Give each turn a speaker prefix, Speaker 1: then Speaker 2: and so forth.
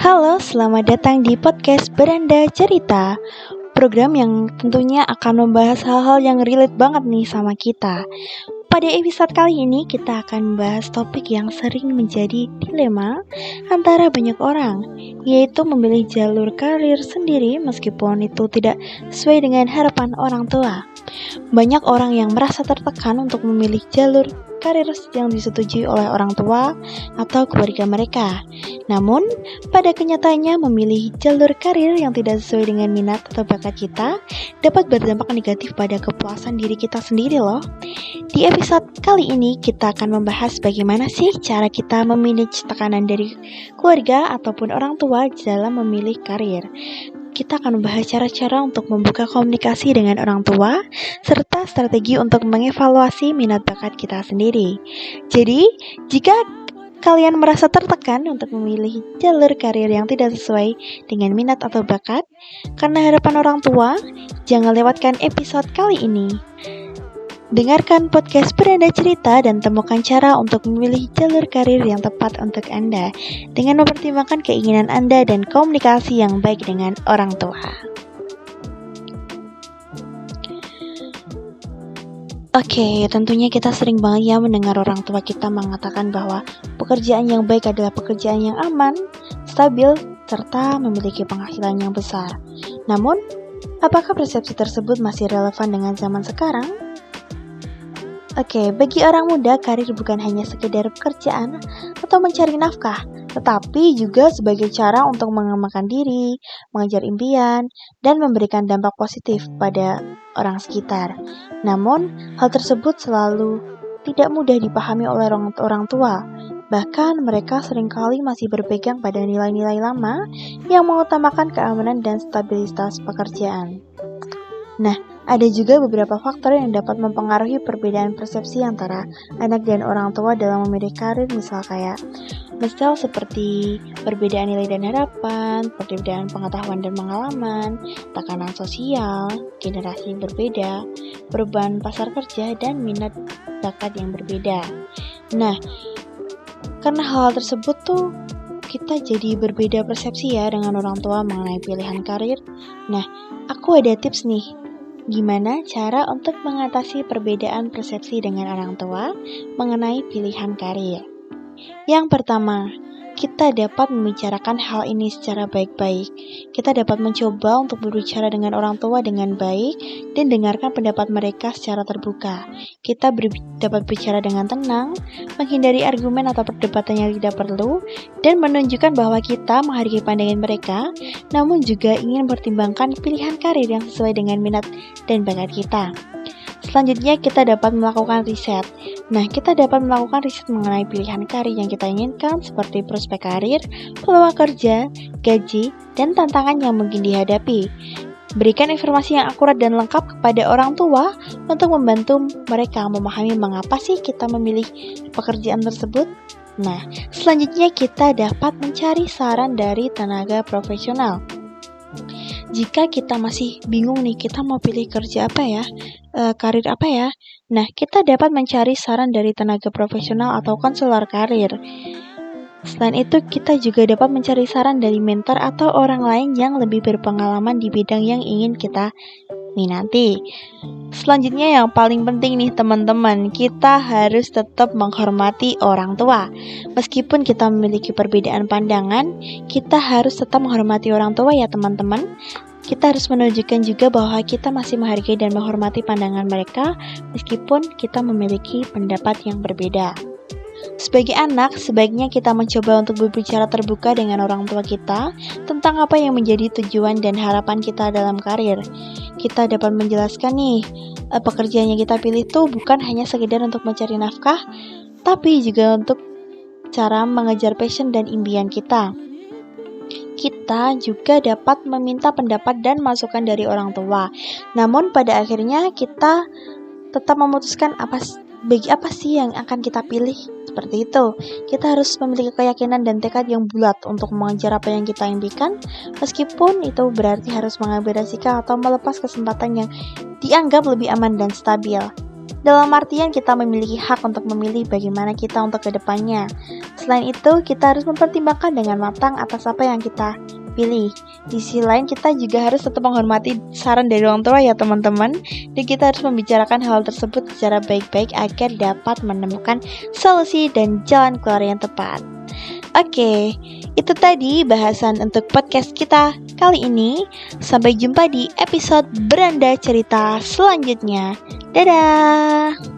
Speaker 1: Halo, selamat datang di podcast Beranda Cerita. Program yang tentunya akan membahas hal-hal yang relate banget nih sama kita. Pada episode kali ini kita akan membahas topik yang sering menjadi dilema antara banyak orang, yaitu memilih jalur karir sendiri meskipun itu tidak sesuai dengan harapan orang tua. Banyak orang yang merasa tertekan untuk memilih jalur karir yang disetujui oleh orang tua atau keluarga mereka. Namun, pada kenyataannya memilih jalur karir yang tidak sesuai dengan minat atau bakat kita dapat berdampak negatif pada kepuasan diri kita sendiri loh. Di episode kali ini kita akan membahas bagaimana sih cara kita memanage tekanan dari keluarga ataupun orang tua dalam memilih karir. Kita akan membahas cara-cara untuk membuka komunikasi dengan orang tua, serta strategi untuk mengevaluasi minat bakat kita sendiri. Jadi, jika kalian merasa tertekan untuk memilih jalur karir yang tidak sesuai dengan minat atau bakat, karena harapan orang tua, jangan lewatkan episode kali ini. Dengarkan podcast Beranda Cerita dan temukan cara untuk memilih jalur karir yang tepat untuk Anda dengan mempertimbangkan keinginan Anda dan komunikasi yang baik dengan orang tua. Oke, tentunya kita sering banget ya mendengar orang tua kita mengatakan bahwa pekerjaan yang baik adalah pekerjaan yang aman, stabil, serta memiliki penghasilan yang besar. Namun, apakah persepsi tersebut masih relevan dengan zaman sekarang? Oke, bagi orang muda, karir bukan hanya sekedar pekerjaan atau mencari nafkah, tetapi juga sebagai cara untuk mengembangkan diri, mengejar impian, dan memberikan dampak positif pada orang sekitar. Namun, hal tersebut selalu tidak mudah dipahami oleh orang tua. Bahkan, mereka seringkali masih berpegang pada nilai-nilai lama yang mengutamakan keamanan dan stabilitas pekerjaan. Nah, ada juga beberapa faktor yang dapat mempengaruhi perbedaan persepsi antara anak dan orang tua dalam memilih karir, misal seperti perbedaan nilai dan harapan, perbedaan pengetahuan dan pengalaman, tekanan sosial, generasi yang berbeda, perubahan pasar kerja, dan minat bakat yang berbeda. Nah, karena hal tersebut tuh kita jadi berbeda persepsi ya dengan orang tua mengenai pilihan karir. Nah, aku ada tips nih. Gimana cara untuk mengatasi perbedaan persepsi dengan orang tua mengenai pilihan karir? Yang pertama, kita dapat membicarakan hal ini secara baik-baik. Kita dapat mencoba untuk berbicara dengan orang tua dengan baik dan dengarkan pendapat mereka secara terbuka. Kita dapat bicara dengan tenang, menghindari argumen atau perdebatan yang tidak perlu, dan menunjukkan bahwa kita menghargai pandangan mereka, namun juga ingin mempertimbangkan pilihan karir yang sesuai dengan minat dan bakat kita. Selanjutnya, kita dapat melakukan riset. Nah, kita dapat melakukan riset mengenai pilihan karir yang kita inginkan seperti prospek karir, peluang kerja, gaji, dan tantangan yang mungkin dihadapi. Berikan informasi yang akurat dan lengkap kepada orang tua untuk membantu mereka memahami mengapa sih kita memilih pekerjaan tersebut. Nah, selanjutnya kita dapat mencari saran dari tenaga profesional. Jika kita masih bingung nih, kita mau pilih kerja apa ya? Karir apa ya? Nah, kita dapat mencari saran dari tenaga profesional atau konselor karir. Selain itu, kita juga dapat mencari saran dari mentor atau orang lain yang lebih berpengalaman di bidang yang ingin kita minati. Selanjutnya yang paling penting nih teman-teman, kita harus tetap menghormati orang tua. Meskipun kita memiliki perbedaan pandangan, kita harus tetap menghormati orang tua ya teman-teman. Kita harus menunjukkan juga bahwa kita masih menghargai dan menghormati pandangan mereka meskipun kita memiliki pendapat yang berbeda. Sebagai anak, sebaiknya kita mencoba untuk berbicara terbuka dengan orang tua kita tentang apa yang menjadi tujuan dan harapan kita dalam karir. Kita dapat menjelaskan nih, pekerjaan yang kita pilih tuh bukan hanya sekedar untuk mencari nafkah, tapi juga untuk cara mengejar passion dan impian kita. Kita juga dapat meminta pendapat dan masukan dari orang tua. Namun pada akhirnya kita tetap memutuskan bagi apa sih yang akan kita pilih. Seperti itu, kita harus memiliki keyakinan dan tekad yang bulat untuk mengejar apa yang kita impikan, meskipun itu berarti harus mengambil resiko atau melepas kesempatan yang dianggap lebih aman dan stabil. Dalam artian kita memiliki hak untuk memilih bagaimana kita untuk kedepannya. Selain itu, kita harus mempertimbangkan dengan matang atas apa yang kita pilih. Di sisi lain, kita juga harus tetap menghormati saran dari orang tua ya teman-teman. Dan kita harus membicarakan hal tersebut secara baik-baik agar dapat menemukan solusi dan jalan keluar yang tepat. Oke, itu tadi bahasan untuk podcast kita kali ini. Sampai jumpa di episode Beranda Cerita selanjutnya. Dadah!